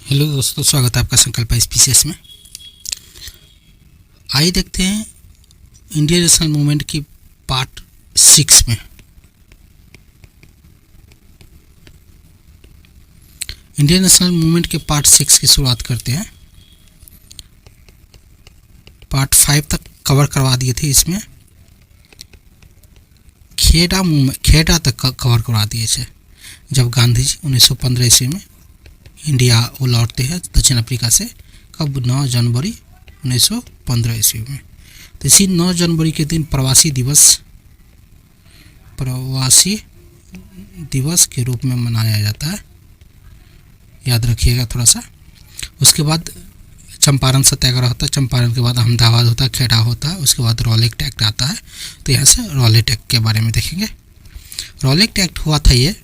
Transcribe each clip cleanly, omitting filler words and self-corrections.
Hello दोस्तों, स्वागत है आपका संकल्प स्पीसीएस में। आइए देखते हैं इंडियन नेशनल मूवमेंट की पार्ट 6 में। इंडियन नेशनल मूवमेंट के पार्ट 6 की शुरुआत करते हैं। पार्ट 5 तक कवर करवा दिए थे। इसमें खेड़ा तक कवर करवा दिए थे, जब गांधी जी 1915 ईस्वी में इंडिया वो लौटते हैं दक्षिण अफ्रीका से। कब? 9 जनवरी 1915 ईस्वी में। तो इसी 9 जनवरी के दिन प्रवासी दिवस के रूप में मनाया जाता है, याद रखिएगा थोड़ा सा। उसके बाद चंपारण सत्याग्रह होता है, चंपारण के बाद अहमदाबाद होता है, खेड़ा होता है, उसके बाद रॉलेट एक्ट आता है। तो यहाँ से रॉलेट एक्ट के बारे में देखेंगे। रॉलेट एक्ट हुआ था ये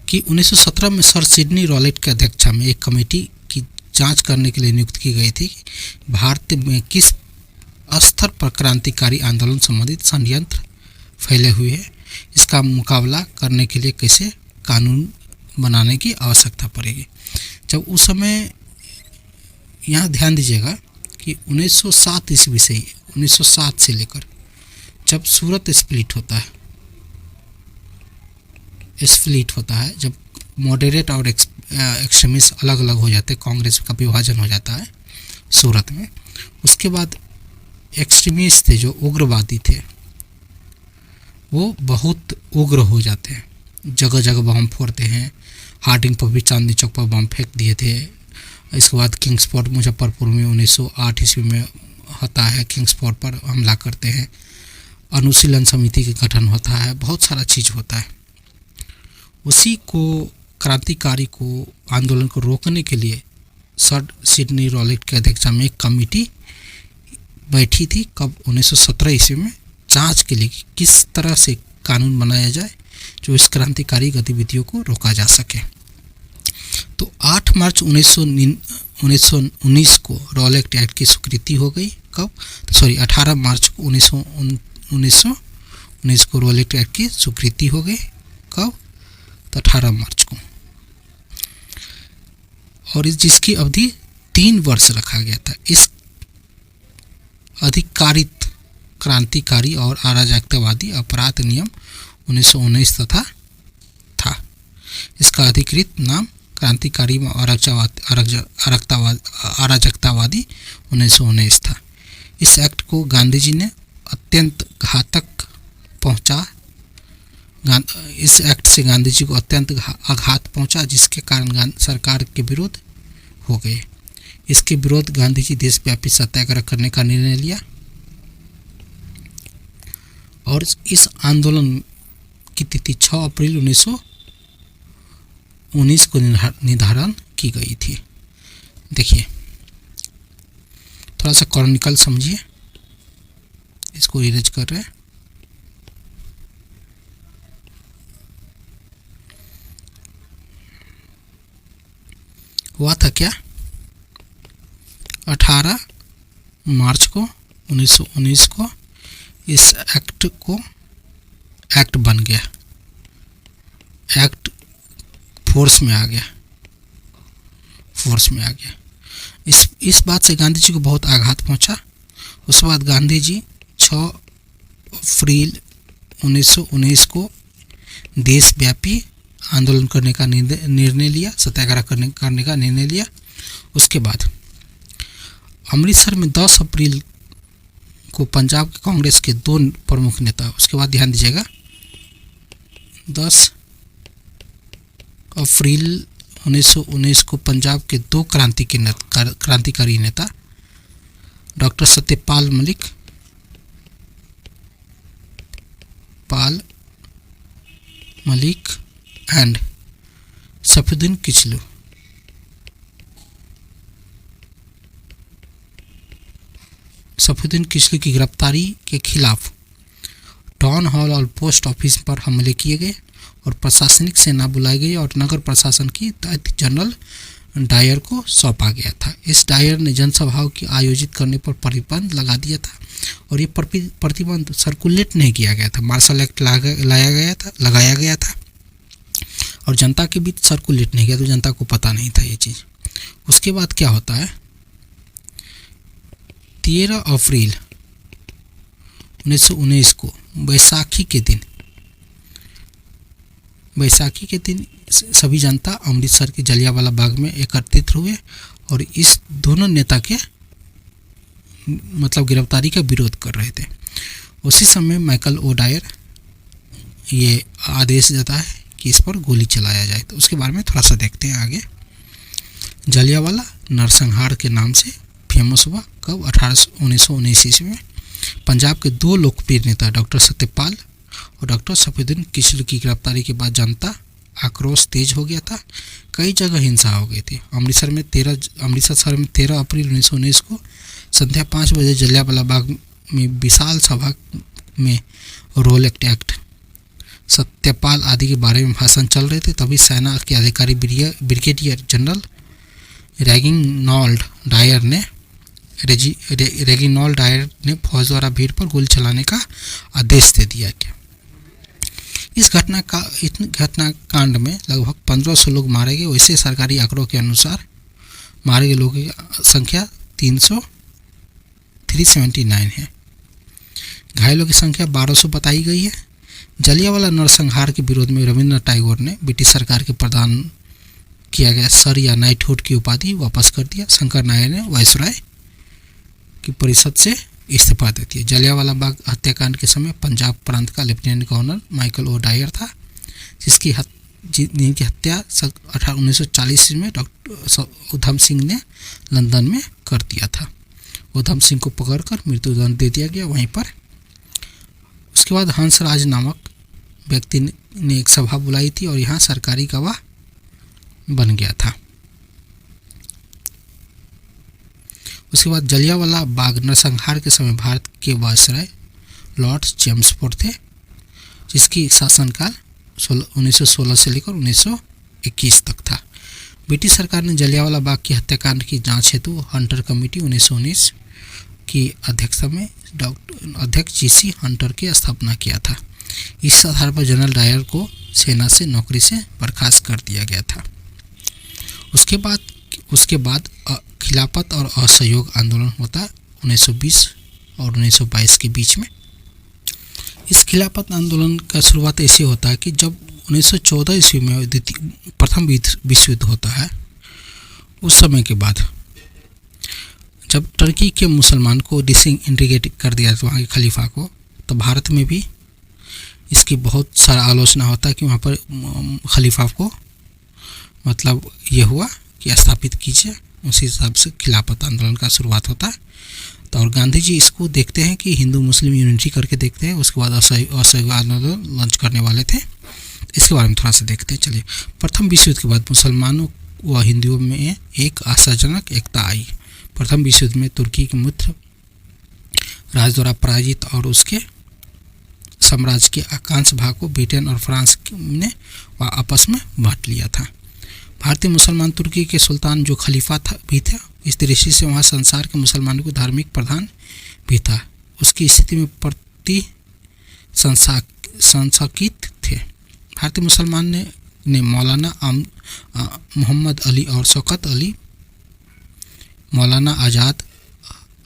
कि 1917 में सर सिडनी रॉलेट की अध्यक्षता में एक कमेटी की जांच करने के लिए नियुक्त की गई थी कि भारत में किस स्तर पर क्रांतिकारी आंदोलन संबंधित षड्यंत्र फैले हुए हैं, इसका मुकाबला करने के लिए कैसे कानून बनाने की आवश्यकता पड़ेगी। जब उस समय, यहाँ ध्यान दीजिएगा कि 1907 ईस्वी से ही 1907 से लेकर जब सूरत स्प्लिट होता है, जब मॉडरेट और एक्सट्रीमिस्ट अलग अलग हो जाते हैं, कांग्रेस का विभाजन हो जाता है सूरत में। उसके बाद एक्सट्रीमिस्ट थे, जो उग्रवादी थे, वो बहुत उग्र हो जाते हैं, जगह जगह बम फोड़ते हैं। हार्डिंग पर भी चांदनी चौक पर बम फेंक दिए थे। इसके बाद किंग्स फोर्ट मुजफ्फरपुर में 1908 ईस्वी में होता है, किंग्स फोर्ट पर हमला करते हैं। अनुशीलन समिति का गठन होता है, बहुत सारा चीज़ होता है। उसी को क्रांतिकारी को आंदोलन को रोकने के लिए सर सिडनी रॉलेट के अध्यक्षता में एक कमेटी बैठी थी। कब? 1917 ईस्वी में, जांच के लिए कि किस तरह से कानून बनाया जाए जो इस क्रांतिकारी गतिविधियों को रोका जा सके। तो 8 मार्च 1919 को रॉलेट एक्ट की स्वीकृति हो गई। कब? 18 मार्च को 1919 को रॉलेट एक्ट की स्वीकृति हो गई। कब? तो 18 मार्च को। और जिसकी अवधि 3 वर्ष रखा गया था। इस अधिकारित क्रांतिकारी और अराजकतावादी अपराध नियम 1919 तथा था। इसका अधिकृत नाम क्रांतिकारी व अराजकतावादी 1919 था। इस एक्ट को गांधी जी ने अत्यंत घातक पहुंचा। इस एक्ट से गांधी जी को अत्यंत आघात पहुंचा, जिसके कारण सरकार के विरोध हो गए। इसके विरोध गांधी जी देशव्यापी सत्याग्रह करने का निर्णय लिया और इस आंदोलन की तिथि 6 अप्रैल 1919 को निर्धारण की गई थी। देखिए, थोड़ा सा क्रॉनिकल समझिए, इसको इरेज कर रहे हैं। हुआ था क्या? 18 मार्च को 1919 को इस एक्ट बन गया। एक्ट फोर्स में आ गया। इस बात से गांधी जी को बहुत आघात पहुंचा। उसके बाद गांधी जी 6 अप्रैल 1919 को देशव्यापी आंदोलन करने का निर्णय लिया, सत्याग्रह करने का निर्णय लिया। उसके बाद अमृतसर में 10 अप्रैल को पंजाब के कांग्रेस के 2 प्रमुख नेता, उसके बाद ध्यान दीजिएगा, 10 अप्रैल 1919 को पंजाब के 2 क्रांतिकारी नेता डॉक्टर सत्यपाल मलिक एंड सफीउद्दीन किचलू की गिरफ्तारी के खिलाफ टाउन हॉल और पोस्ट ऑफिस पर हमले किए गए और प्रशासनिक सेना बुलाई गई और नगर प्रशासन की दायित्व जनरल डायर को सौंपा गया था। इस डायर ने जनसभाओं की आयोजित करने पर प्रतिबंध लगा दिया था और ये प्रतिबंध सर्कुलेट नहीं किया गया था, मार्शल एक्ट लगाया गया था और जनता के बीच सर्कुलेट नहीं किया, तो जनता को पता नहीं था ये चीज़। उसके बाद क्या होता है, 13 अप्रैल 1919 को बैसाखी के दिन सभी जनता अमृतसर के जलियांवाला बाग में एकत्रित हुए और इस दोनों नेता के मतलब गिरफ्तारी का विरोध कर रहे थे। उसी समय माइकल ओ डायर ये आदेश देता है कि इस पर गोली चलाया जाए। तो उसके बारे में थोड़ा सा देखते हैं आगे। जलियांवाला नरसंहार के नाम से फेमस हुआ कब, 1919 ईस्वी में। पंजाब के दो लोकप्रिय नेता डॉक्टर सत्यपाल और डॉक्टर सफीउद्दीन किचलू की गिरफ्तारी के बाद जनता आक्रोश तेज हो गया था। कई जगह हिंसा हो गई थी। अमृतसर शहर में 13 अप्रैल 1919 को संध्या 5 बजे जलियांवाला बाग में विशाल सभा में रोल एक्ट, सत्यपाल आदि के बारे में भाषण चल रहे थे। तभी सेना के अधिकारी ब्रिगेडियर जनरल रेगिनाल्ड डायर ने फौज द्वारा भीड़ पर गोली चलाने का आदेश दे दिया गया। इस घटनाकांड में लगभग 1500 लोग मारे गए। वैसे सरकारी आंकड़ों के अनुसार मारे गए लोगों की संख्या 379 है। घायलों की संख्या 1200 बताई गई है। जलियांवाला नरसंहार के विरोध में रविंद्रनाथ टैगोर ने ब्रिटिश सरकार के प्रदान किया गया सर या नाइटहुड की उपाधि वापस कर दिया। शंकर नायर ने वायसराय की परिषद से इस्तीफा दे दिया। जलियांवाला बाग हत्याकांड के समय पंजाब प्रांत का lieutenant governor Michael O'Dwyer था, जिनकी हत्या 1940 में डॉक्टर उधम सिंह ने लंदन में कर दिया था। उधम सिंह को पकड़कर मृत्युदंड दे दिया गया वहीं पर। उसके बाद हंसराज नामक व्यक्ति ने एक सभा बुलाई थी और यहाँ सरकारी गवाह बन गया था। उसके बाद जलियांवाला बाग नरसंहार के समय भारत के वायसराय लॉर्ड चेम्सफोर्ड थे, जिसकी शासनकाल 1916 से लेकर 1921 तक था। ब्रिटिश सरकार ने जलियांवाला बाग की हत्याकांड की जांच हेतु हंटर कमेटी 1919 की अध्यक्षता में अध्यक्ष जीसी हंटर की स्थापना किया था। इस आधार पर जनरल डायर को सेना से नौकरी से बर्खास्त कर दिया गया था। उसके बाद खिलाफत और असहयोग आंदोलन होता है 1920 और 1922 के बीच में। इस खिलाफत आंदोलन का शुरुआत ऐसे होता है कि जब 1914 ईस्वी में प्रथम विश्व युद्ध होता है, उस समय के बाद जब टर्की के मुसलमान को डिसइंटीग्रेट कर दिया वहाँ के खलीफा को, तो भारत में भी इसकी बहुत सारा आलोचना होता है कि वहाँ पर खलीफा को मतलब ये हुआ कि स्थापित कीजिए। उसी हिसाब से खिलाफत आंदोलन का शुरुआत होता है। तो और गांधी जी इसको देखते हैं कि हिंदू मुस्लिम यूनिटी करके देखते हैं। उसके बाद असहयोग आंदोलन लॉन्च करने वाले थे। इसके बारे में थोड़ा सा देखते हैं। चलिए, प्रथम विश्व युद्ध के बाद मुसलमानों व हिंदुओं में एक आशाजनक एकता आई। प्रथम विश्व युद्ध में तुर्की के मित्र राज द्वारा पराजित और उसके साम्राज्य के आकांक्ष भाग को ब्रिटेन और फ्रांस ने आपस में बांट लिया था। भारतीय मुसलमान तुर्की के सुल्तान जो खलीफा भी थे, इस दृष्टि से वहाँ संसार के मुसलमानों को धार्मिक प्रधान भी था। उसकी स्थिति में प्रति संसाकित थे। भारतीय मुसलमान ने मौलाना मोहम्मद अली और शौकत अली, मौलाना आज़ाद,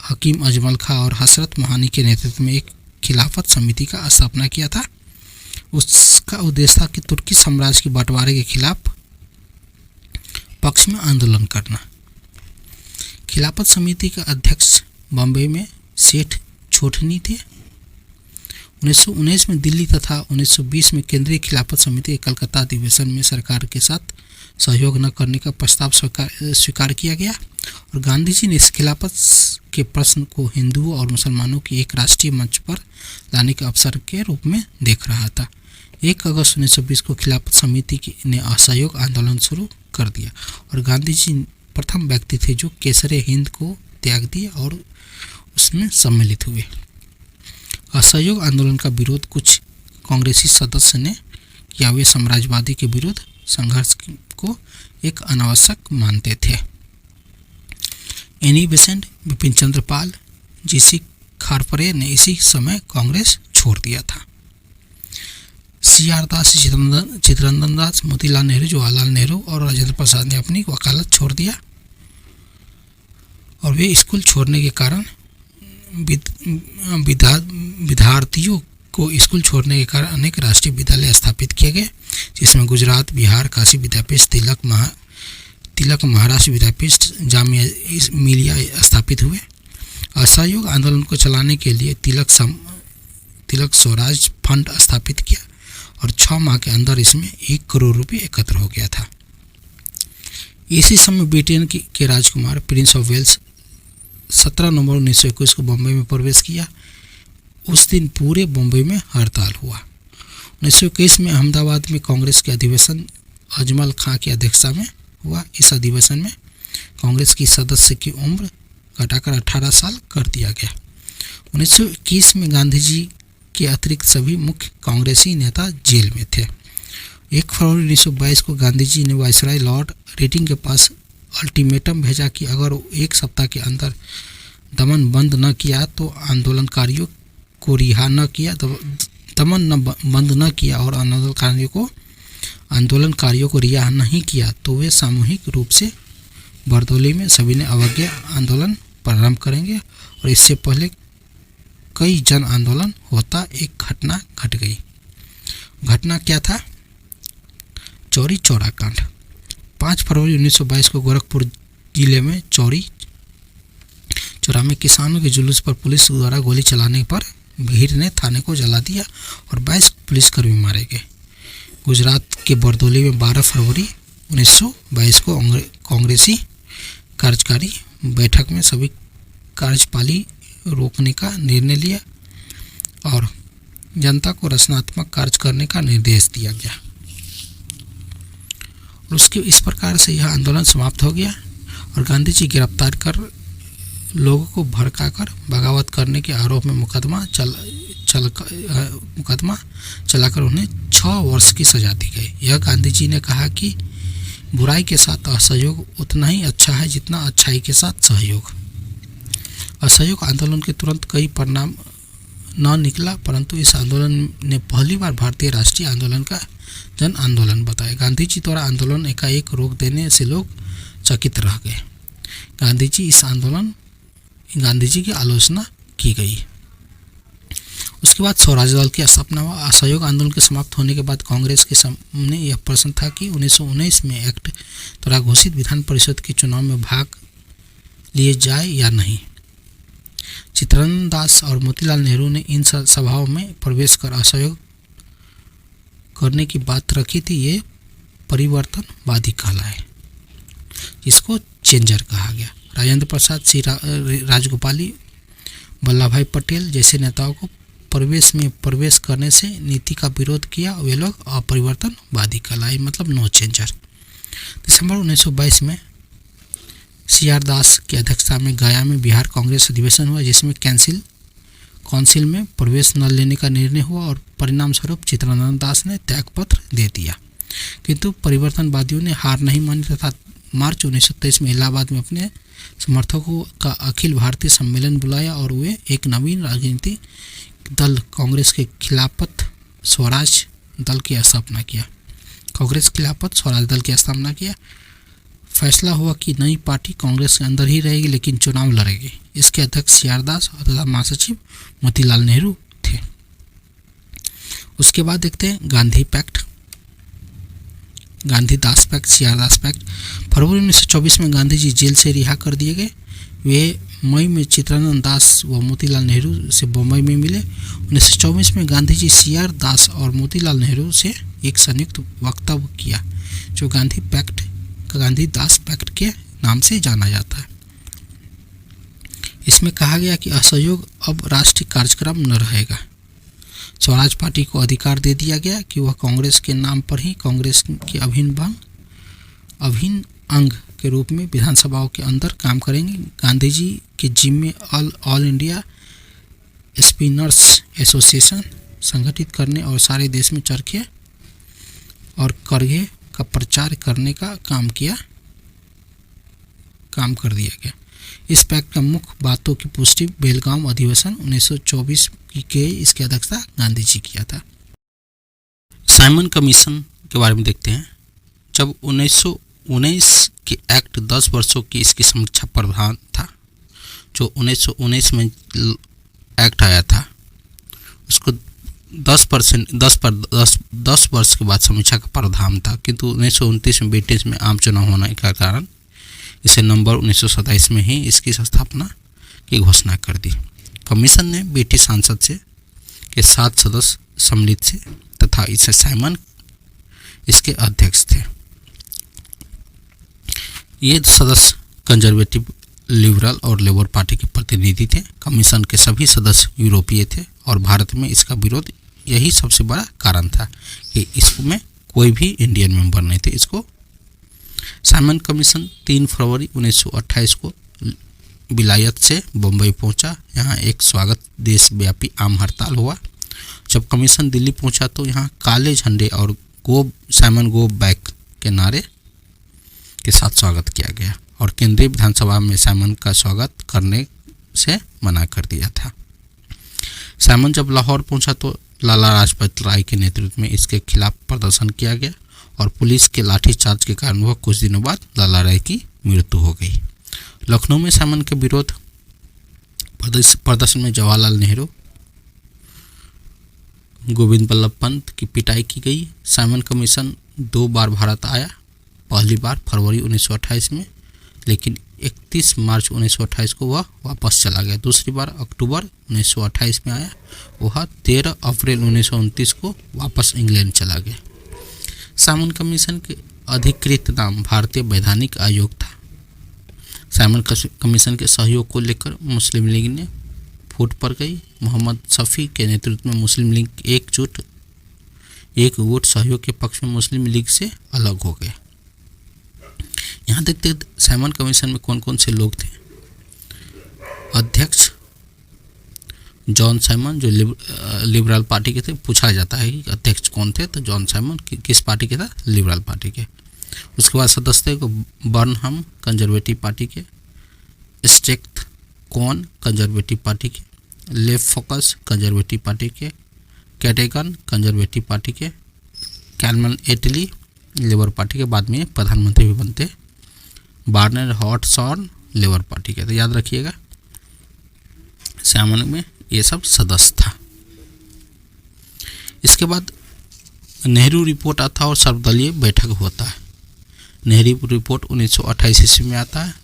हकीम अजमल खां और हसरत मोहानी के नेतृत्व में एक खिलाफत समिति का स्थापना किया था। उसका उद्देश्य था कि तुर्की साम्राज्य के बंटवारे के खिलाफ पक्ष में आंदोलन करना। खिलाफत समिति का अध्यक्ष बॉम्बे में सेठ छोटनी थे। 1919 में दिल्ली तथा 1920 में केंद्रीय खिलाफत समिति के कलकत्ता अधिवेशन में सरकार के साथ सहयोग न करने का प्रस्ताव स्वीकार किया गया और गांधी जी ने इस खिलाफत के प्रश्न को हिंदुओं और मुसलमानों की एक राष्ट्रीय मंच पर लाने के अवसर के रूप में देख रहा था। 1 अगस्त 1920 को खिलाफत समिति ने असहयोग आंदोलन शुरू कर दिया और गांधी जी प्रथम व्यक्ति थे जो केसरे हिंद को त्याग दिया और उसमें सम्मिलित हुए। असहयोग आंदोलन का विरोध कुछ कांग्रेसी सदस्य ने किया। वे साम्राज्यवादी के विरुद्ध संघर्ष को एक अनावश्यक मानते थे। Annie Besant, Bipin Chandra Pal, GC खारपरे ने इसी समय कांग्रेस छोड़ दिया था। सी.आर. दास, चित्तरंजन दास, मोतीलाल नेहरू, जवाहरलाल नेहरू और राजेंद्र प्रसाद ने अपनी वकालत छोड़ दिया और वे स्कूल छोड़ने के कारण विद्यार्थियों को स्कूल छोड़ने के कारण अनेक राष्ट्रीय विद्यालय स्थापित किए गए, जिसमें गुजरात, बिहार, काशी विद्यापीठ, तिलक महाराष्ट्र विद्यापीठ, जामिया मिलिया स्थापित हुए। असहयोग आंदोलन को चलाने के लिए तिलक स्वराज फंड स्थापित किया और 6 माह के अंदर इसमें 1 करोड़ रुपये एकत्र हो गया था। इसी समय ब्रिटेन के राजकुमार प्रिंस ऑफ वेल्स 17 नवंबर 1921 को बम्बई में प्रवेश किया। उस दिन पूरे बम्बई में हड़ताल हुआ। 1921 में अहमदाबाद में कांग्रेस के अधिवेशन अजमल खां की अध्यक्षता में हुआ। इस अधिवेशन में कांग्रेस की सदस्य की उम्र घटाकर 18 साल कर दिया गया। 1921 में गांधी जी के अतिरिक्त सभी मुख्य कांग्रेसी नेता जेल में थे। 1 फरवरी 1922 को गांधी जी ने वायसराय लॉर्ड रेटिंग के पास अल्टीमेटम भेजा कि अगर 1 सप्ताह के अंदर दमन बंद न किया तो आंदोलनकारियों को रिहा न किया, दमन न बंद न किया और आंदोलनकारियों को रिहा नहीं किया तो वे सामूहिक रूप से बरदौली में सभी ने अवज्ञा आंदोलन प्रारंभ करेंगे। और इससे पहले कई जन आंदोलन होता एक घटना घट गई। घटना क्या था? चौरी चौरा कांड। 5 फरवरी 1922 को गोरखपुर जिले में चौरी चौरा में किसानों के जुलूस पर पुलिस द्वारा गोली चलाने पर भीड़ ने थाने को जला दिया और 22 पुलिसकर्मी मारे गए। गुजरात के बरदौली में 12 फरवरी 1922 को कांग्रेसी कार्यकारी बैठक में सभी कार्यपाली रोकने का निर्णय लिया और जनता को रचनात्मक कार्य करने का निर्देश दिया गया। और उसके इस प्रकार से यह आंदोलन समाप्त हो गया और गांधी जी गिरफ्तार कर लोगों को भड़काकर बगावत करने के आरोप में मुकदमा चलाकर उन्हें 6 वर्ष की सजा दी गई। यह गांधी जी ने कहा कि बुराई के साथ असहयोग उतना ही अच्छा है जितना अच्छाई के साथ सहयोग। असहयोग आंदोलन के तुरंत कई परिणाम न निकला, परंतु इस आंदोलन ने पहली बार भारतीय राष्ट्रीय आंदोलन का जन आंदोलन बताया। गांधी जी द्वारा आंदोलन एकाएक रोक देने से लोग चकित रह गए। गांधी जी की आलोचना की गई। उसके बाद स्वराज दल की स्थापना हुआ। असहयोग आंदोलन के समाप्त होने के बाद कांग्रेस के सामने यह प्रश्न था कि 1919 में एक्ट द्वारा घोषित विधान परिषद के चुनाव में भाग लिए जाए या नहीं। चित्तरंजन दास और मोतीलाल नेहरू ने इन सभाओं में प्रवेश कर असहयोग करने की बात रखी थी। ये परिवर्तनवादी कहलाए, जिसको चेंजर कहा गया। राजेंद्र प्रसाद, सी राजगोपाली, वल्लभ भाई पटेल जैसे नेताओं को प्रवेश करने से नीति का विरोध किया। वे लोग अपरिवर्तनवादी कहलाए, मतलब नो चेंजर। दिसंबर 1922 में सी.आर. दास की अध्यक्षता में गया में बिहार कांग्रेस अधिवेशन हुआ, जिसमें काउंसिल में प्रवेश न लेने का निर्णय हुआ और परिणाम स्वरूप चित्तरंजन दास ने त्यागपत्र दे दिया। किंतु परिवर्तनवादियों ने हार नहीं मानी तथा मार्च 1923 में इलाहाबाद में अपने समर्थकों का अखिल भारतीय सम्मेलन बुलाया और वे एक नवीन राजनीतिक दल कांग्रेस के खिलाफत स्वराज दल की स्थापना किया। फैसला हुआ कि नई पार्टी कांग्रेस के अंदर ही रहेगी लेकिन चुनाव लड़ेगी। इसके अध्यक्ष सी.आर. दास तथा महासचिव मोतीलाल नेहरू थे। उसके बाद देखते हैं गांधी-दास पैक्ट, सी.आर. दास पैक्ट। फरवरी 1924 में गांधी जी जेल से रिहा कर दिए गए। वे मई में चित्तरंजन दास व मोतीलाल नेहरू से बम्बई में मिले। 1924 में गांधी जी सी.आर. दास और मोतीलाल नेहरू से एक संयुक्त वक्तव्य किया जो गांधी-दास पैक्ट के नाम से जाना जाता है। इसमें कहा गया कि असहयोग अब राष्ट्रीय कार्यक्रम न रहेगा। स्वराज पार्टी को अधिकार दे दिया गया कि वह कांग्रेस के नाम पर ही कांग्रेस के अभिन्न अंग के रूप में विधानसभाओं के अंदर काम करेंगे। गांधी जी के जिम्मे ऑल इंडिया स्पिनर्स एसोसिएशन संगठित करने और सारे देश में चरखे और करघे का प्रचार करने का काम कर दिया गया। इस पैक्ट का मुख्य बातों की पुष्टि बेलगाम अधिवेशन 1924 के इसकी अध्यक्षता गांधी जी किया था। साइमन कमीशन के बारे में देखते हैं। जब 1919 के एक्ट 10 वर्षों की इसकी समीक्षा प्रावधान था, जो 1919 में एक्ट आया था, उसको 10 वर्ष के बाद समीक्षा का प्रावधान था, किंतु 1929 में ब्रिटिश में आम चुनाव होने के कारण इसे नवंबर 1927 में ही इसकी स्थापना की घोषणा कर दी। कमीशन ने ब्रिटिश सांसद से के 7 सदस्य सम्मिलित थे तथा इसे साइमन इसके अध्यक्ष थे। ये सदस्य कंजर्वेटिव, लिबरल और लेबर पार्टी के प्रतिनिधि थे। कमीशन के सभी सदस्य यूरोपीय थे और भारत में इसका विरोध यही सबसे बड़ा कारण था कि इसमें कोई भी इंडियन मेंबर नहीं थे। इसको साइमन कमीशन 3 फरवरी 1928 को विलायत से बम्बई पहुंचा। यहाँ एक स्वागत देशव्यापी आम हड़ताल हुआ। जब कमीशन दिल्ली पहुंचा तो यहाँ काले झंडे और साइमन गो बैक के नारे के साथ स्वागत किया गया और केंद्रीय विधानसभा में साइमन का स्वागत करने से मना कर दिया था। साइमन जब लाहौर पहुंचा तो लाला लाजपत राय के नेतृत्व में इसके खिलाफ प्रदर्शन किया गया और पुलिस के लाठीचार्ज के कारण वह कुछ दिनों बाद लाला राय की मृत्यु हो गई। लखनऊ में साइमन के विरोध प्रदर्शन में जवाहरलाल नेहरू, गोविंद बल्लभ पंत की पिटाई की गई। साइमन कमीशन 2 बार भारत आया, पहली बार फरवरी 1928 में, लेकिन 31 मार्च 1928 को वह वापस चला गया। दूसरी बार अक्टूबर 1928 में आया, वह 13 अप्रैल 1929 को वापस इंग्लैंड चला गया। साइमन कमीशन के अधिकृत नाम भारतीय वैधानिक आयोग था। साइमन कमीशन के सहयोग को लेकर मुस्लिम लीग ने फूट पर गई। मोहम्मद शफी के नेतृत्व में मुस्लिम लीग एक गुट सहयोग के पक्ष में मुस्लिम लीग से अलग हो गया। यहाँ देखते साइमन कमीशन में कौन कौन से लोग थे। अध्यक्ष जॉन साइमन जो लिबरल पार्टी के थे। पूछा जाता है कि अध्यक्ष कौन थे, तो जॉन साइमन किस पार्टी के था? लिबरल पार्टी के। उसके बाद सदस्य थे बर्नहम कंजर्वेटिव पार्टी के, स्टेक्थ कौन कंजर्वेटिव पार्टी के, लेफ फोकस कंजर्वेटिव पार्टी के, कैटेगन कंजर्वेटिव पार्टी के, कैलमन एटली लेबर पार्टी के, बाद में प्रधानमंत्री भी बनते, बार्नर हॉटसॉर्न लेबर पार्टी के। तो याद रखिएगा साइमन में ये सब सदस्य था। इसके बाद नेहरू रिपोर्ट आता है और सर्वदलीय बैठक होता है। नेहरू रिपोर्ट 1928 ईस्वी में आता है।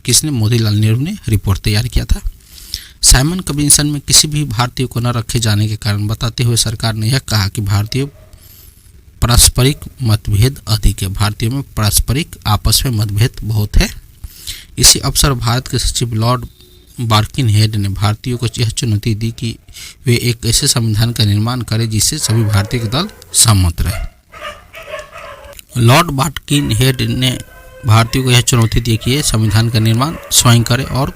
किसने? मोतीलाल नेहरू ने रिपोर्ट तैयार किया था। साइमन कमीशन में किसी भी भारतीय को न रखे जाने के कारण बताते हुए सरकार ने यह कहा कि भारतीय पारस्परिक मतभेद अधिक है। भारतीयों में पारस्परिक आपस में मतभेद बहुत है। इसी अवसर भारत के सचिव लॉर्ड बार्किनहेड ने भारतीयों को यह चुनौती दी कि वे एक ऐसे संविधान का निर्माण करें जिससे सभी भारतीय के दल सहमत रहे। लॉर्ड बार्किनहेड ने भारतीयों को यह चुनौती दी कि ये संविधान का निर्माण स्वयं करें और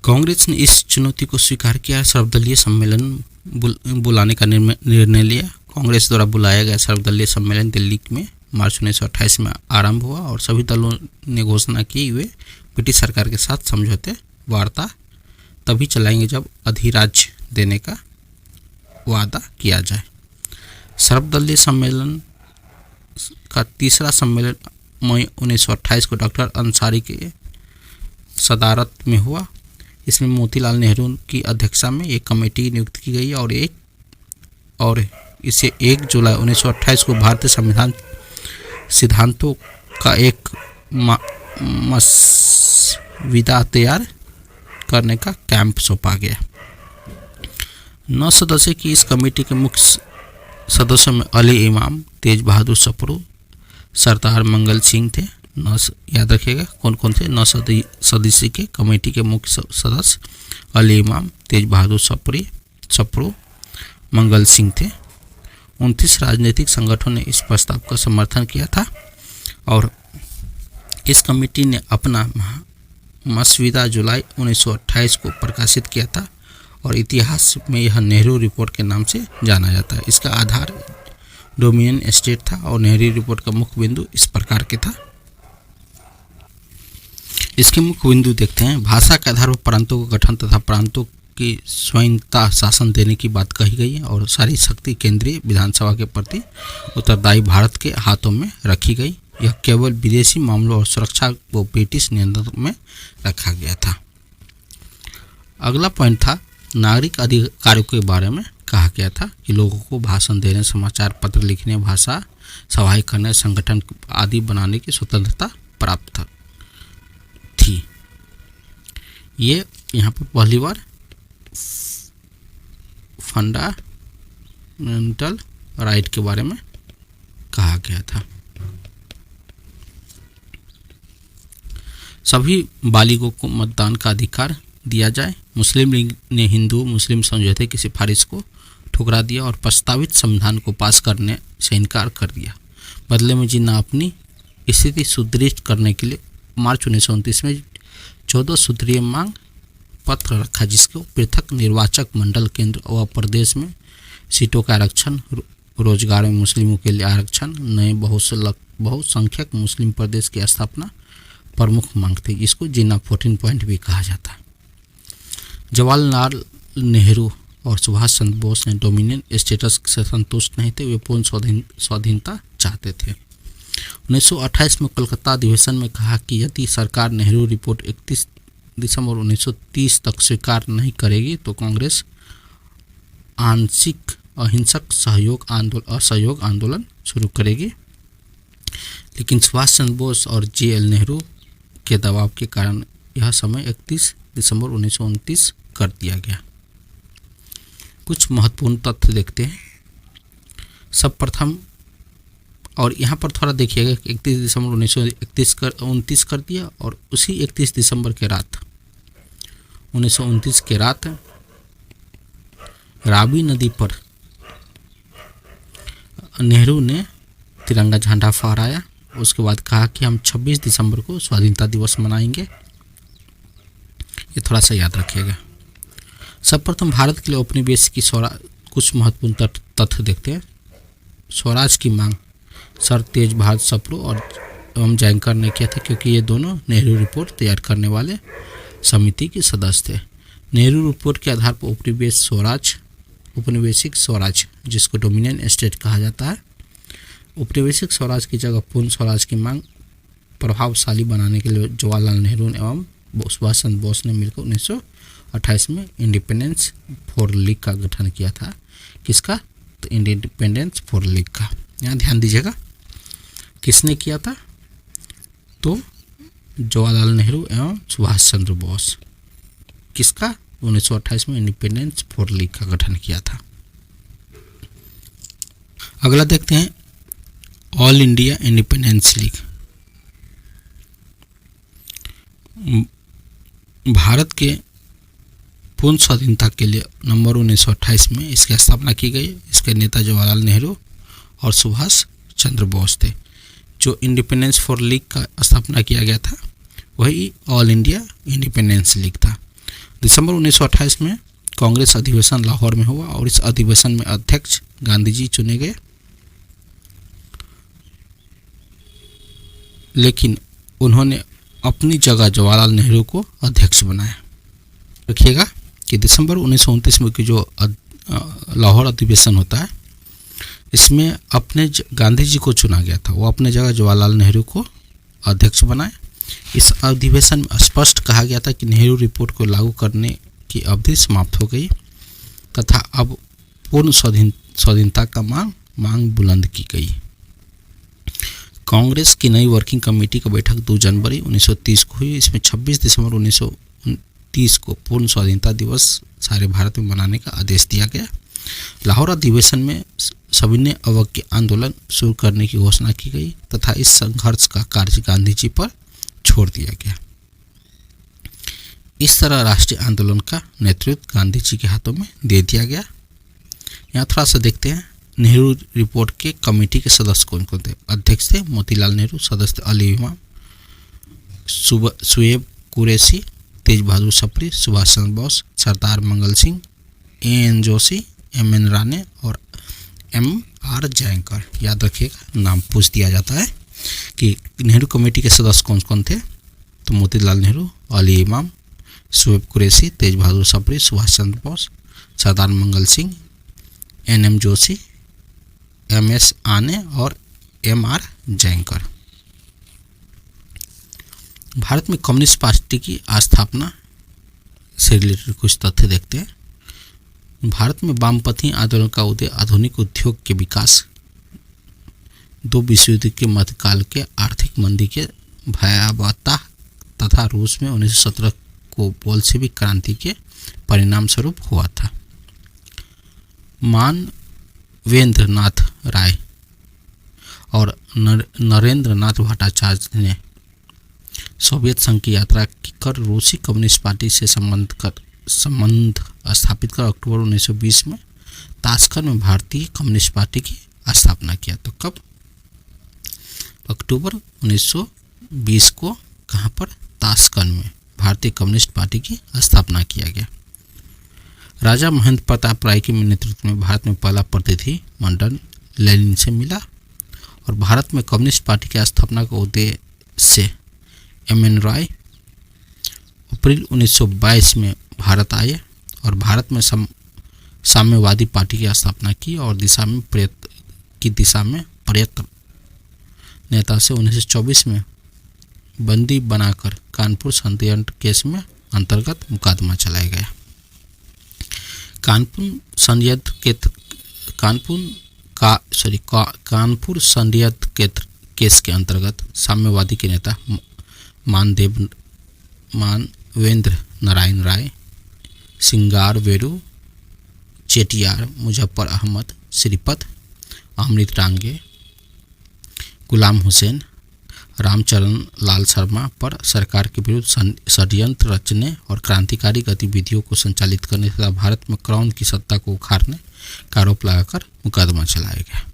कांग्रेस ने इस चुनौती को स्वीकार किया। सर्वदलीय सम्मेलन बुलाने का निर्णय लिया। कांग्रेस द्वारा बुलाया गया सर्वदलीय सम्मेलन दिल्ली में मार्च 1928 में आरंभ हुआ और सभी दलों ने घोषणा की वे ब्रिटिश सरकार के साथ समझौते वार्ता तभी चलाएंगे जब अधिराज्य देने का वादा किया जाए। सर्वदलीय सम्मेलन का तीसरा सम्मेलन मई 1928 को डॉक्टर अंसारी के सदारत में हुआ। इसमें मोतीलाल नेहरू की अध्यक्षता में एक कमेटी नियुक्त की गई और इसे 1 जुलाई 1928 को भारतीय संविधान सिद्धांतों का एक मसविदा तैयार करने का कैंप सौंपा गया। 9 सदस्य की इस कमेटी के मुख्य सदस्यों में अली इमाम, तेज बहादुर सप्रू, सरदार मंगल सिंह थे। याद रखिएगा कौन कौन थे। 9 सदस्य के कमेटी के मुख्य सदस्य अली इमाम, तेज बहादुर सप्रू, मंगल सिंह थे। 29 राजनीतिक संगठनों ने इस प्रस्ताव का समर्थन किया था और इस कमेटी ने अपना मसविदा जुलाई 1928 को प्रकाशित किया था और इतिहास में यह नेहरू रिपोर्ट के नाम से जाना जाता है। इसका आधार डोमिनियन स्टेट था और नेहरू रिपोर्ट का मुख्य बिंदु इस प्रकार के था। इसके मुख्य बिंदु देखते हैं। भाषा के आधार पर प्रांतों का गठन तथा प्रांतों की स्वायत्ता शासन देने की बात कही गई है और सारी शक्ति केंद्रीय विधानसभा के प्रति उत्तरदायी भारत के हाथों में रखी गई। यह केवल विदेशी मामलों और सुरक्षा को ब्रिटिश नियंत्रण में रखा गया था। अगला पॉइंट था नागरिक अधिकारों के बारे में कहा गया था कि लोगों को भाषण देने, समाचार पत्र लिखने, भाषा सभाएं करने, संगठन आदि बनाने की स्वतंत्रता प्राप्त थी। ये यहाँ पर पहली बार फंडामेंटल राइट के बारे में कहा गया था। सभी बालिगों को मतदान का अधिकार दिया जाए। मुस्लिम लीग ने हिंदू मुस्लिम समझौते की सिफारिश को ठुकरा दिया और प्रस्तावित संविधान को पास करने से इनकार कर दिया। बदले में जिन्ना अपनी स्थिति सुदृढ़ करने के लिए मार्च 1929 में 14 सूत्रीय मांग पत्र रखा, जिसको पृथक निर्वाचक मंडल केंद्र व प्रदेश में सीटों का आरक्षण, रोजगार में मुस्लिमों के लिए आरक्षण, नए बहुसंख्यक मुस्लिम प्रदेश की स्थापना प्रमुख मांग थी, जिसको जिन्ना 14 पॉइंट भी कहा जाता है। जवाहरलाल नेहरू और सुभाष चंद्र बोस ने डोमिनियन स्टेटस से संतुष्ट नहीं थे, वे पूर्ण स्वाधीनता चाहते थे। 1928 में कोलकाता अधिवेशन में कहा कि यदि सरकार नेहरू रिपोर्ट 31 दिसंबर 1930 तक स्वीकार नहीं करेगी तो कांग्रेस आंशिक अहिंसक असहयोग आंदोलन शुरू करेगी। लेकिन सुभाष चंद्र बोस और JL नेहरू के दबाव के कारण यह समय 31 दिसंबर 1929 कर दिया गया। कुछ महत्वपूर्ण तथ्य देखते हैं। सब प्रथम, और यहाँ पर थोड़ा देखिएगा, 31 दिसंबर 1929 कर दिया और उसी 31 दिसंबर के रात 1929 के रात रावी नदी पर नेहरू ने तिरंगा झंडा फहराया। उसके बाद कहा कि हम 26 दिसंबर को स्वाधीनता दिवस मनाएंगे। ये थोड़ा सा याद रखिएगा। सर्वप्रथम भारत के लिए उपनिवेश की कुछ महत्वपूर्ण तथ्य देखते हैं। स्वराज की मांग सर तेज बहादुर सप्रू और एवं जयंकर ने किया था, क्योंकि ये दोनों नेहरू रिपोर्ट तैयार करने वाले समिति के सदस्य थे। नेहरू रिपोर्ट के आधार पर उपनिवेशिक स्वराज, जिसको डोमिनियन स्टेट कहा जाता है, उपनिवेशिक स्वराज की जगह पूर्ण स्वराज की मांग प्रभावशाली बनाने के लिए जवाहरलाल नेहरू एवं सुभाष चंद्र बोस ने मिलकर 1928 में इंडिपेंडेंस फॉर लीग का गठन किया था। किसका? तो इंडिपेंडेंस फॉर लीग का। यहाँ ध्यान दीजिएगा, किसने किया था? तो जवाहरलाल नेहरू एवं सुभाष चंद्र बोस। किसका? 1928 में इंडिपेंडेंस फॉर लीग का गठन किया था। अगला देखते हैं all India independence league. Bharat के पूर्ण स्वाधीनता के लिए नवंबर 1928 में इसकी स्थापना की गई। इसके नेता जवाहरलाल नेहरू और सुभाष चंद्र बोस थे। जो इंडिपेंडेंस फॉर लीग का स्थापना किया गया था वही ऑल इंडिया इंडिपेंडेंस लीग था। दिसंबर 1928 में कांग्रेस अधिवेशन लाहौर में हुआ और इस अधिवेशन में अध्यक्ष गांधी जी चुने गए, लेकिन उन्होंने अपनी जगह जवाहरलाल नेहरू को अध्यक्ष बनाया। रखिएगा कि दिसंबर 1929 में की जो लाहौर अधिवेशन होता है, इसमें अपने गांधी जी को चुना गया था, वो अपने जगह जवाहरलाल नेहरू को अध्यक्ष बनाए। इस अधिवेशन में स्पष्ट कहा गया था कि नेहरू रिपोर्ट को लागू करने की अवधि समाप्त हो गई तथा अब पूर्ण स्वाधीनता का मांग बुलंद की गई। कांग्रेस की नई वर्किंग कमेटी की बैठक 2 जनवरी 1930 को हुई। इसमें 26 दिसंबर 1930 को पूर्ण स्वाधीनता दिवस सारे भारत में मनाने का आदेश दिया गया। लाहौर अधिवेशन में सभी ने अवज्ञा आंदोलन शुरू करने की घोषणा की गई तथा इस संघर्ष का कार्य गांधी जी पर छोड़ दिया गया। इस तरह राष्ट्रीय आंदोलन का नेतृत्व गांधी जी के हाथों में दे दिया गया। यहाँ थोड़ा सा देखते हैं नेहरू रिपोर्ट के कमेटी के सदस्य कौन कौन थे। अध्यक्ष थे मोतीलाल नेहरू, सदस्य अली इमाम, शुएब कुरैशी, तेज बहादुर सप्रू, सुभाष चंद्र बोस, सरदार मंगल सिंह, AN जोशी, MN राणे और MR जयंकर। याद रखिएगा, नाम पूछ दिया जाता है कि नेहरू कमेटी के सदस्य कौन कौन थे। तो मोतीलाल नेहरू, अली इमाम, शोएब कुरैशी, तेज बहादुर सप्रू, सुभाष चंद्र बोस, सरदार मंगल सिंह, एन.एम. जोशी, एम.एस. आने और एम.आर. जयंकर। भारत में कम्युनिस्ट पार्टी की स्थापना से रिलेटेड कुछ तथ्य देखते हैं। भारत में वामपंथी आंदोलन का उदय, आधुनिक उद्योग के विकास, दो विश्व युद्ध के मध्यकाल के आर्थिक मंदी के भयावहता तथा रूस में 1917 को बोल्शेविक क्रांति के परिणाम स्वरूप हुआ था। मानवेंद्र नाथ राय और नरेंद्र नाथ भट्टाचार्य ने सोवियत संघ की यात्रा कर रूसी कम्युनिस्ट पार्टी से संबंध स्थापित कर अक्टूबर 1920 में ताशकंद में भारतीय कम्युनिस्ट पार्टी की स्थापना किया। तो कब? अक्टूबर 1920 को कहाँ पर? ताशकंद में भारतीय कम्युनिस्ट पार्टी की स्थापना किया गया। राजा महेंद्र प्रताप राय के नेतृत्व में भारत में पहला प्रतिनिधि मंडल लेनिन से मिला और भारत में कम्युनिस्ट पार्टी की स्थापना का उद्देश्य से एम.एन. रॉय अप्रैल 1922 में भारत आए और भारत में साम्यवादी पार्टी की स्थापना की और दिशा में प्रयत्न नेता से 1924 में बंदी बनाकर कानपुर षड्यंत्र केस में अंतर्गत मुकदमा चलाया गया। कानपुर षड्यंत्र केस के अंतर्गत साम्यवादी के नेता मानवेंद्र नारायण राय, सिंगारवेलु चेटियार, मुजफ्फर अहमद, श्रीपत, अमृत डांगे, गुलाम हुसैन, रामचरण लाल शर्मा पर सरकार के विरुद्ध षड्यंत्र रचने और क्रांतिकारी गतिविधियों को संचालित करने तथा भारत में क्राउन की सत्ता को उखाड़ने का आरोप लगाकर मुकदमा चलाया गया।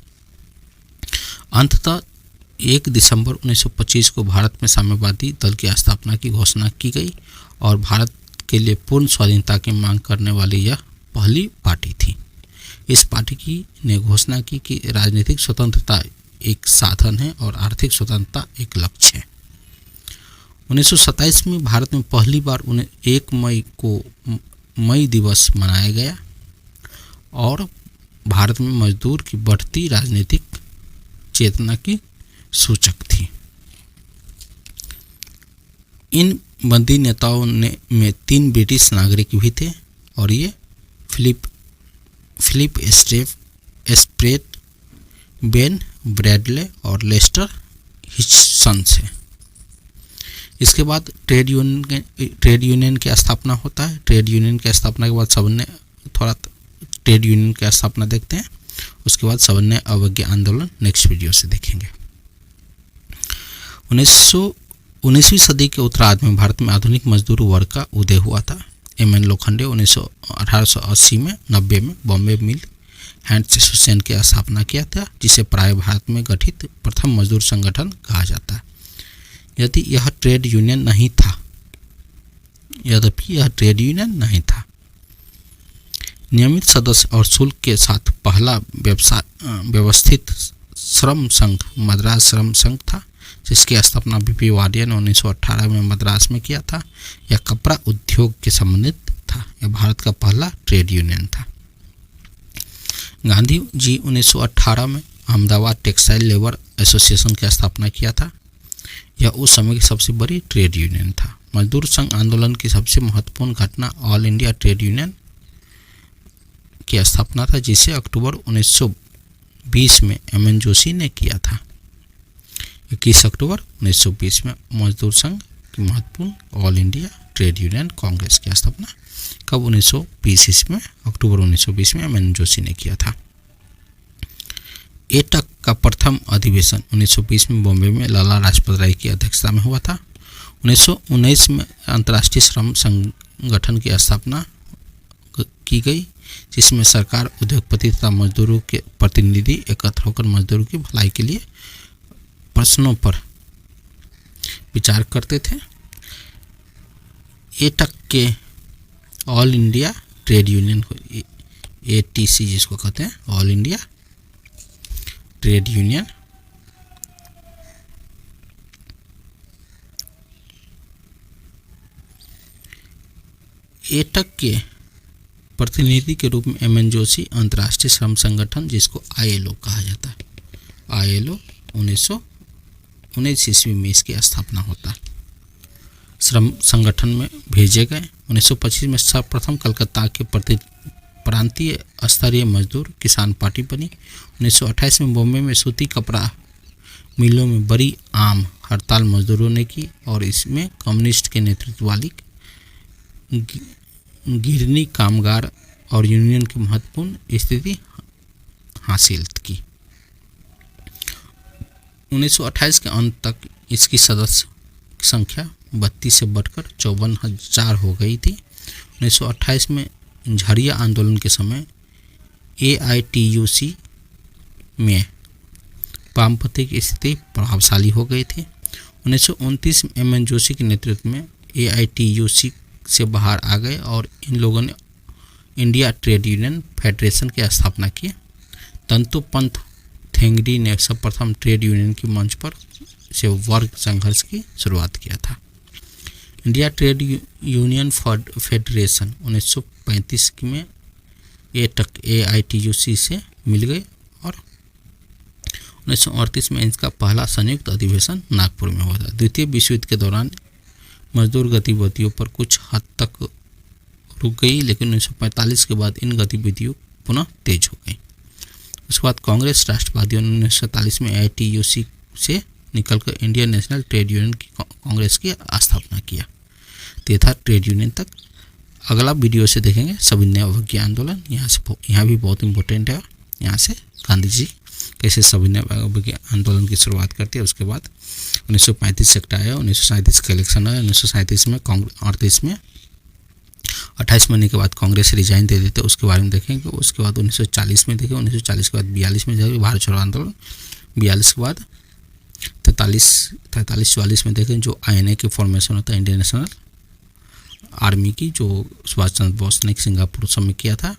अंततः 1 दिसंबर 1925 को भारत में साम्यवादी दल की स्थापना की घोषणा की गई और भारत के लिए पूर्ण स्वाधीनता की मांग करने वाली यह पहली पार्टी थी। इस पार्टी ने घोषणा की कि राजनीतिक स्वतंत्रता एक साधन है और आर्थिक स्वतंत्रता एक लक्ष्य है। 1927 में भारत में पहली बार 1 मई को मई दिवस मनाया गया और भारत में मजदूर की बढ़ती राजनीतिक चेतना की सूचक थी। इन बंदी नेताओं में 3 ब्रिटिश नागरिक भी थे और ये फिलिप स्प्रेट, बेन ब्रैडले और लेस्टर हिचसन है। इसके बाद ट्रेड यूनियन की स्थापना होता है। ट्रेड यूनियन की स्थापना के बाद सबने थोड़ा ट्रेड यूनियन की स्थापना देखते हैं, उसके बाद सबने अवज्ञा आंदोलन नेक्स्ट वीडियो से देखेंगे। 19वीं सदी के उत्तरार्ध में भारत में आधुनिक मजदूर वर्ग का उदय हुआ था। एम.एन. लोखंडे 1880 में 90 में बॉम्बे मिल हैंड्स एसोसिएशन की स्थापना किया था, जिसे प्राय भारत में गठित प्रथम मजदूर संगठन कहा जाता है। यदि यह ट्रेड यूनियन नहीं था, नियमित सदस्य और शुल्क के साथ पहला व्यवस्थित श्रम संघ मद्रास श्रम संघ था, जिसकी स्थापना बीपी वाडिया ने 1918 में मद्रास में किया था। यह कपड़ा उद्योग के संबंधित था। यह भारत का पहला ट्रेड यूनियन था। गांधी जी 1918 में अहमदाबाद टेक्सटाइल लेबर एसोसिएशन की स्थापना किया था। यह उस समय की सबसे बड़ी ट्रेड यूनियन था। मजदूर संघ आंदोलन की सबसे महत्वपूर्ण घटना ऑल इंडिया ट्रेड यूनियन की स्थापना था, जिसे अक्टूबर 1920 में एम.एन. जोशी ने किया था। 21 अक्टूबर 1920 में मजदूर संघ की महत्वपूर्ण all India trade union Congress की स्थापना कब 1920 ईस्वी में अक्टूबर 1920 में एम.एन. जोशी ने किया था। एटक का प्रथम अधिवेशन 1920 में बॉम्बे में लाला लाजपत राय की अध्यक्षता में हुआ था। 1919 में अंतर्राष्ट्रीय श्रम संगठन की स्थापना की गई, जिसमें सरकार, उद्योगपति तथा मजदूरों के प्रतिनिधि एकत्र होकर मजदूरों की भलाई के लिए प्रश्नों पर विचार करते थे। एटक के all India trade union ATC जिसको कहते हैं, all India trade union AITUC के प्रतिनिधि के रूप में एम.एन. जोशी अंतर्राष्ट्रीय श्रम संगठन जिसको ILO कहा जाता है, ILO 1919 ईस्वी में इसकी स्थापना होता है। श्रम संगठन में भेजे गए। 1925 में सर्वप्रथम कलकत्ता के प्रांतीय स्तरीय मजदूर किसान पार्टी बनी। 1928 में बॉम्बे में सूती कपड़ा मिलों में बड़ी आम हड़ताल मजदूरों ने की और इसमें कम्युनिस्ट के नेतृत्व वाली गिरनी कामगार और यूनियन की महत्वपूर्ण स्थिति हासिल की। 1928 के अंत तक इसकी सदस्य संख्या 32 से बढ़कर 54,000 हो गई थी। 1928 में झाड़िया आंदोलन के समय AITUC में वामपंथी की स्थिति प्रभावशाली हो गई थी। 1929 में एम.एन. जोशी के नेतृत्व में AITUC से बाहर आ गए और इन लोगों ने इंडिया ट्रेड यूनियन फेडरेशन की स्थापना की। तंतुपंत थेंगड़ी ने सर्वप्रथम ट्रेड यूनियन की मंच पर से वर्ग संघर्ष की शुरुआत किया था। इंडिया ट्रेड यूनियन फेडरेशन 1935 में एटक AITUC से मिल गए और 1938 में इसका पहला संयुक्त अधिवेशन नागपुर में हुआ था। द्वितीय विश्व युद्ध के दौरान मजदूर गतिविधियों पर कुछ हद तक रुक गई, लेकिन 1945 के बाद इन गतिविधियों पुनः तेज हो गई। उसके बाद कांग्रेस राष्ट्रवादियों ने 1947 में AITUC से निकलकर इंडियन नेशनल ट्रेड यूनियन की कांग्रेस की स्थापना किया। तो ये था ट्रेड यूनियन तक। अगला वीडियो से देखेंगे सविनय अवज्ञा आंदोलन। यहाँ भी बहुत इंपॉर्टेंट है। यहाँ से गांधी जी कैसे सविनय अवज्ञा आंदोलन की शुरुआत करती है। उसके बाद 1935 एक्ट आया, 1937 का इलेक्शन आया, 1937 में 38 में 28 महीने के बाद कांग्रेस रिजाइन दे देते, उसके बारे में देखेंगे। उसके बाद 1940 में देखें, 1940 के बाद 42 में जाएगा भारत छोड़ो आंदोलन, 42 के बाद 43-44 में देखें जो INA की फॉर्मेशन होता है, इंडियन नेशनल आर्मी की, जो सुभाष चंद्र बोस ने सिंगापुर सब में किया था,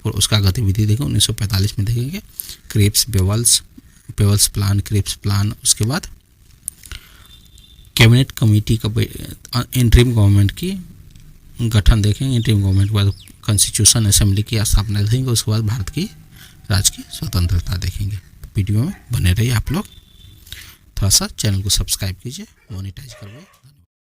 और उसका गतिविधि देखें। 1945 में देखेंगे क्रिप्स पेवल्स प्लान। उसके बाद कैबिनेट कमेटी का इंटरिम गवर्नमेंट की गठन देखेंगे। इंटरिम गवर्नमेंट के बाद कॉन्स्टिट्यूशन असेंबली की स्थापना देखेंगे। उसके बाद भारत की राज्य की स्वतंत्रता देखेंगे। वीडियो में बने रहिए आप लोग। थोड़ा सा चैनल को सब्सक्राइब कीजिए, मोनेटाइज करवाइए।